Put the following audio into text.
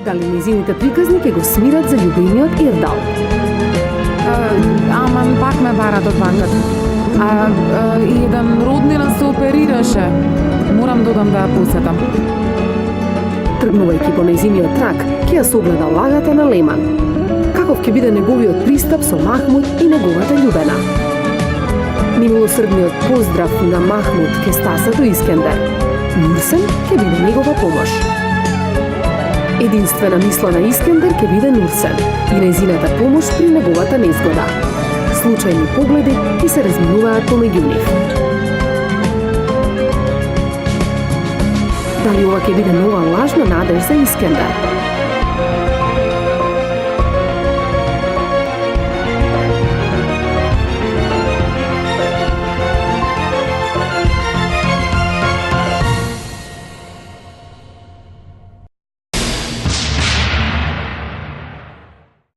Дали незините приказни ќе го смират за љубимиот Ирдал? Аман пак ме барат од банката. И еден роднина се оперираше. Морам да одам да ја посетам. Тргнувајќи по незиниот трак, ќе ја согледа лагата на Леман. Каков ќе биде неговиот пристап со Махмуд и неговата љубена? Милосрдниот поздрав на Махмуд ке стаса до Искендер. Нурсен ќе биде негова помош. Единствена мисла на Искендер ќе биде Нурсен и незината помош при неговата незгода. Случајни погледи ќе се разминуваат помеѓу нив. Дали ова ќе биде нова лажна надеж за Искендер?